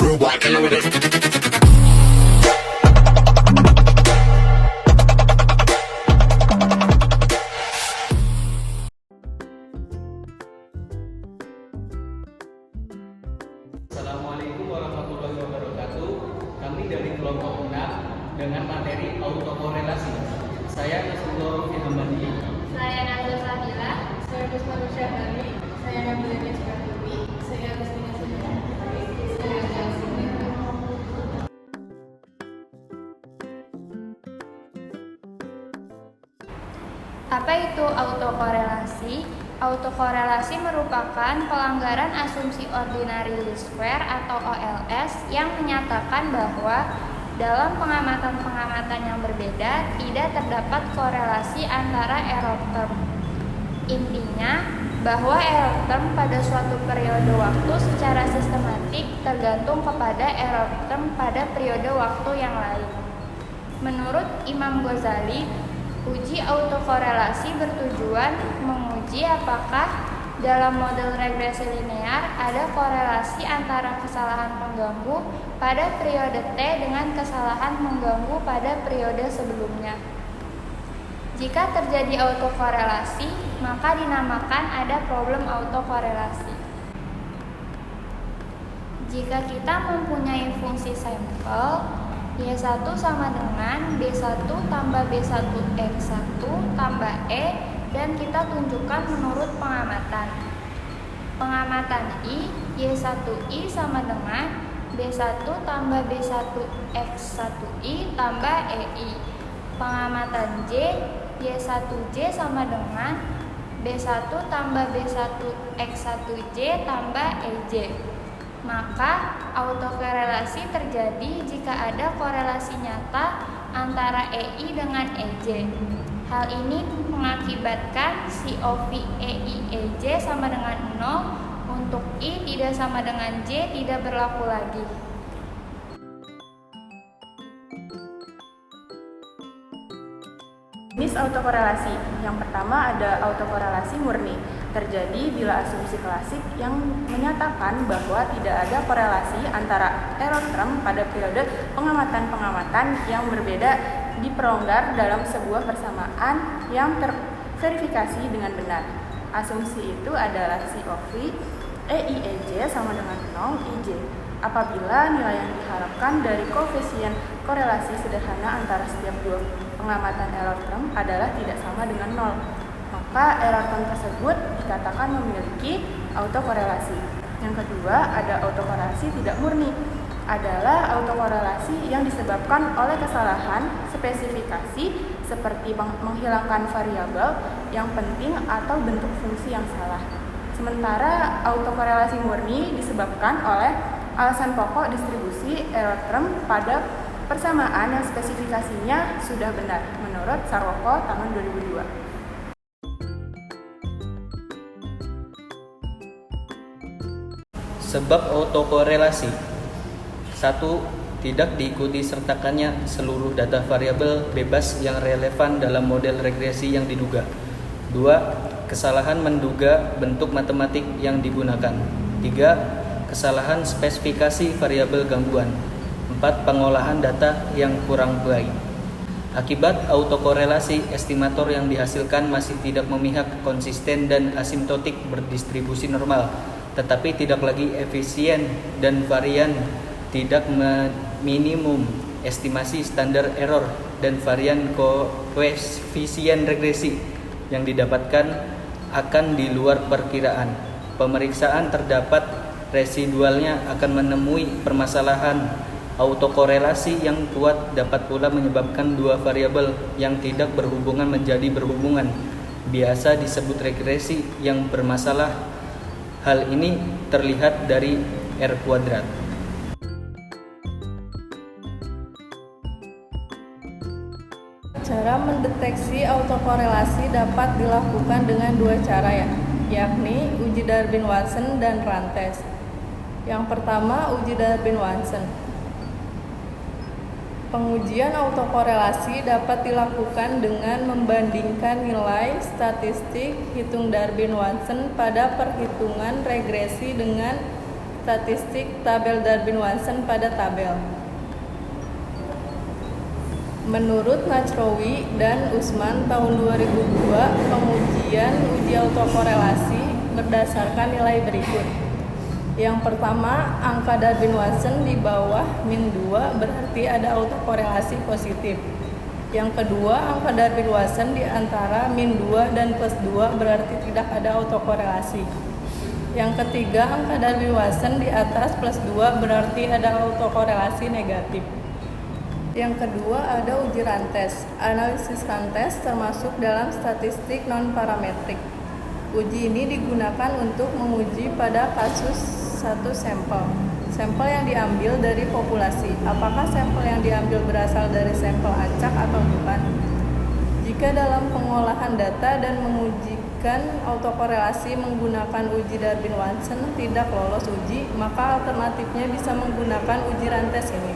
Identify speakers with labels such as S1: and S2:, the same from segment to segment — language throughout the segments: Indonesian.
S1: crew, I kill with it.
S2: Assalamualaikum warahmatullahi wabarakatuh. Kami dari kelompok 6 dengan materi autokorelasi. Saya Nasrullah Rufi Hamadi.
S3: Saya Nazar Sabila.
S4: Saya Rusma Syahbani. Saya Nabila Nesbatubi. Saya Rusmina Sundara. Saya Jalsin.
S3: Apa itu autokorelasi? Autokorelasi merupakan pelanggaran asumsi ordinary least square atau OLS yang menyatakan bahwa dalam pengamatan-pengamatan yang berbeda tidak terdapat korelasi antara error term. Intinya, bahwa error term pada suatu periode waktu secara sistematik tergantung kepada error term pada periode waktu yang lain. Menurut Imam Ghazali, uji autokorelasi bertujuan menguji apakah dalam model regresi linear ada korelasi antara kesalahan pengganggu pada periode T dengan kesalahan mengganggu pada periode sebelumnya. Jika terjadi autokorelasi, maka dinamakan ada problem autokorelasi. Jika kita mempunyai fungsi sampel, Y1 sama dengan B1 tambah B1X1 tambah E, dan kita tunjukkan menurut pengamatan. Pengamatan I, Y1I sama dengan B1 tambah B1X1I tambah EI. Pengamatan J, Y1J sama dengan B1 tambah B1X1J tambah EJ. Maka autokorelasi terjadi jika ada korelasi nyata antara EI dengan EJ. Hal ini mengakibatkan COV EI EJ sama dengan 0, untuk I tidak sama dengan J tidak berlaku lagi.
S4: Jenis autokorelasi. Yang pertama ada autokorelasi murni. Terjadi bila asumsi klasik yang menyatakan bahwa tidak ada korelasi antara error term pada periode pengamatan-pengamatan yang berbeda diperlonggar dalam sebuah persamaan yang terverifikasi dengan benar. Asumsi itu adalah COV EI-EJ sama dengan 0 IJ. Apabila nilai yang diharapkan dari koefisien korelasi sederhana antara setiap dua pengamatan error term adalah tidak sama dengan 0, maka error term tersebut dikatakan memiliki autokorelasi. Yang kedua, ada autokorelasi tidak murni. Adalah autokorelasi yang disebabkan oleh kesalahan spesifikasi seperti menghilangkan variabel yang penting atau bentuk fungsi yang salah. Sementara autokorelasi murni disebabkan oleh alasan pokok distribusi error term pada persamaan yang spesifikasinya sudah benar menurut Sarwoko tahun 2002.
S2: Sebab autokorelasi: 1. Tidak diikuti sertakannya seluruh data variabel bebas yang relevan dalam model regresi yang diduga. 2. Kesalahan menduga bentuk matematik yang digunakan. 3. Kesalahan spesifikasi variabel gangguan. 4. Pengolahan data yang kurang baik. Akibat autokorelasi, estimator yang dihasilkan masih tidak memihak, konsisten dan asimptotik berdistribusi normal, tetapi tidak lagi efisien dan varian tidak minimum estimasi standar error dan varian koefisien regresi yang didapatkan akan di luar perkiraan. Pemeriksaan terdapat residualnya akan menemui permasalahan. Autokorelasi yang kuat dapat pula menyebabkan dua variabel yang tidak berhubungan menjadi berhubungan. Biasa disebut regresi yang bermasalah. Hal ini terlihat dari R kuadrat.
S5: Cara mendeteksi autokorelasi dapat dilakukan dengan dua cara, yakni uji Darwin-Watson dan Rantes. Yang pertama, uji Darwin-Watson. Pengujian autokorelasi dapat dilakukan dengan membandingkan nilai statistik hitung Darwin-Watson pada perhitungan regresi dengan statistik tabel Darwin-Watson pada tabel. Menurut Nachrowi dan Usman tahun 2002, pengujian uji autokorelasi berdasarkan nilai berikut. Yang pertama, angka Darwin-Watson di bawah min 2 berarti ada autokorelasi positif. Yang kedua, angka Darwin-Watson di antara min 2 dan plus 2 berarti tidak ada autokorelasi. Yang ketiga, angka Darwin-Watson di atas plus 2 berarti ada autokorelasi negatif. Yang kedua, ada uji rantes. Analisis rantes termasuk dalam statistik non-parametrik. Uji ini digunakan untuk menguji pada kasus satu sampel. Sampel yang diambil dari populasi. Apakah sampel yang diambil berasal dari sampel acak atau bukan? Jika dalam pengolahan data dan mengujikan autokorelasi menggunakan uji Darwin-Watson tidak lolos uji, maka alternatifnya bisa menggunakan uji rantes ini.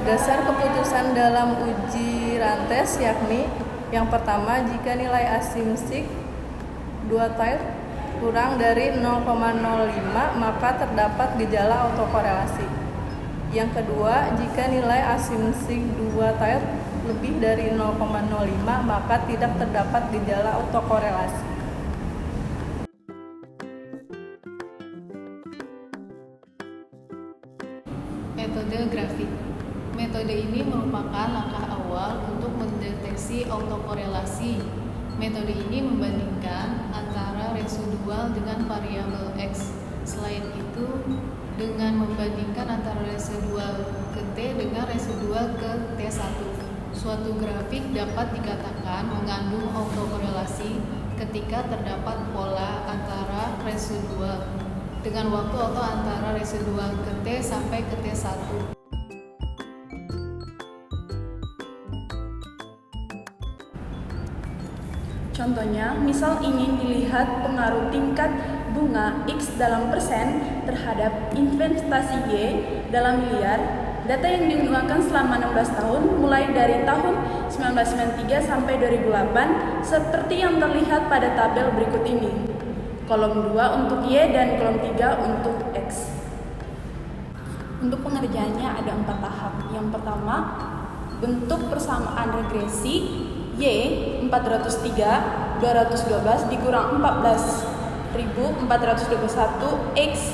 S5: Dasar keputusan dalam uji rantes yakni yang pertama, jika nilai asumsi 2 tail kurang dari 0,05 maka terdapat gejala autokorelasi. Yang kedua, jika nilai asumsi 2 tail lebih dari 0,05 maka tidak terdapat gejala autokorelasi.
S6: Metode grafik. Metode ini merupakan langkah awal untuk mendeteksi autokorelasi. Metode ini membandingkan antara residual dengan variabel X. Selain itu, dengan membandingkan antara residual ke T dengan residual ke T1. Suatu grafik dapat dikatakan mengandung autokorelasi ketika terdapat pola antara residual dengan waktu atau antara residual ke T sampai ke T1.
S4: Contohnya, misal ingin dilihat pengaruh tingkat bunga X dalam persen terhadap investasi Y dalam miliar, data yang digunakan selama 16 tahun mulai dari tahun 1993 sampai 2008 seperti yang terlihat pada tabel berikut ini. Kolom 2 untuk Y dan kolom 3 untuk X. Untuk pengerjaannya ada 4 tahap. Yang pertama, bentuk persamaan regresi Y 403 212 dikurang 14.421 X.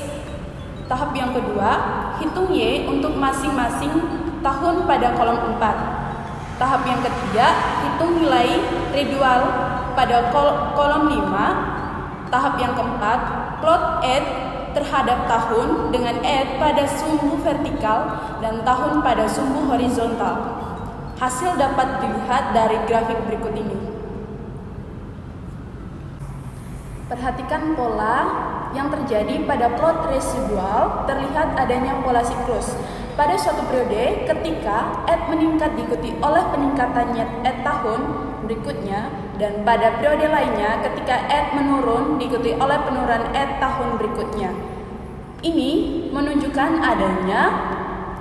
S4: Tahap yang kedua, hitung Y untuk masing-masing tahun pada kolom 4. Tahap yang ketiga, hitung nilai residual pada kolom 5. Tahap yang keempat, plot add terhadap tahun dengan add pada sumbu vertikal dan tahun pada sumbu horizontal. Hasil dapat dilihat dari grafik berikut ini. Perhatikan pola yang terjadi pada plot residual. Terlihat adanya pola siklus. Pada suatu periode, ketika add meningkat diikuti oleh peningkatannya add tahun berikutnya, dan pada periode lainnya ketika add menurun diikuti oleh penurunan add tahun berikutnya. Ini menunjukkan adanya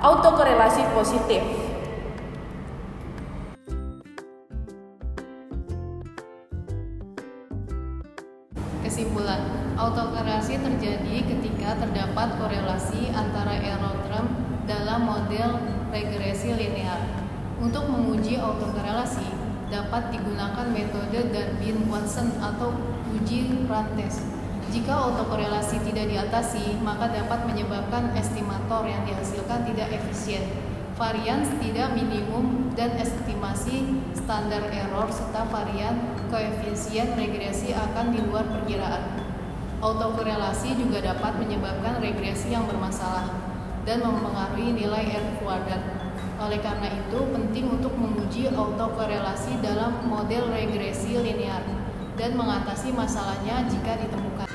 S4: autokorelasi positif.
S6: Kesimpulan, autokorelasi terjadi ketika terdapat korelasi antara error term dalam model regresi linear. Untuk menguji autokorelasi, dapat digunakan metode Darwin-Watson atau uji rantes. Jika autokorelasi tidak diatasi, maka dapat menyebabkan estimator yang dihasilkan tidak efisien, varians tidak minimum, dan estimasi standar error serta varian koefisien regresi akan di luar perkiraan. Autokorelasi juga dapat menyebabkan regresi yang bermasalah dan mempengaruhi nilai R kuadrat. Oleh karena itu, penting untuk menguji autokorelasi dalam model regresi linear dan mengatasi masalahnya jika ditemukan.